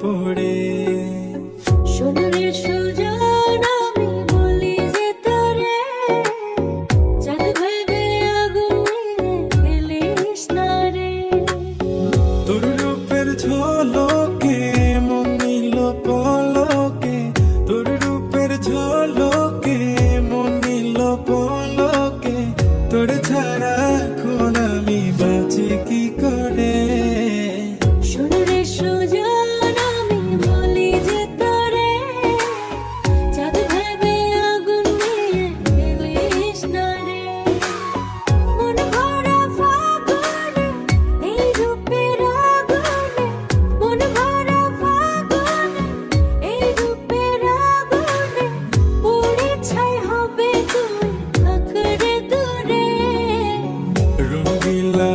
পড়ে। সোনারে সুজন আমি বলি যে তোরে, চাঁদ ভেবে আগুন নিয়ে ফেলিস না রে। তোর রূপের ঝলকে মন নিল পলকে, তোর রূপের ঝলকে মন নিল পলকে, তোর ছাড়া এখন আমি বাঁচি কি করে। সোনারে সুজন আমি বলি যে তোরে, চাঁদ ভেবে আগুন নিয়ে ফেলিস না রে। মন ভরা ফাগুনে এই রূপের আগুনে, মন ভরা ফাগুনে এই রূপের আগুনে, পুড়ে ছাই হবে তুই থাক রে দূরে। রঙিলা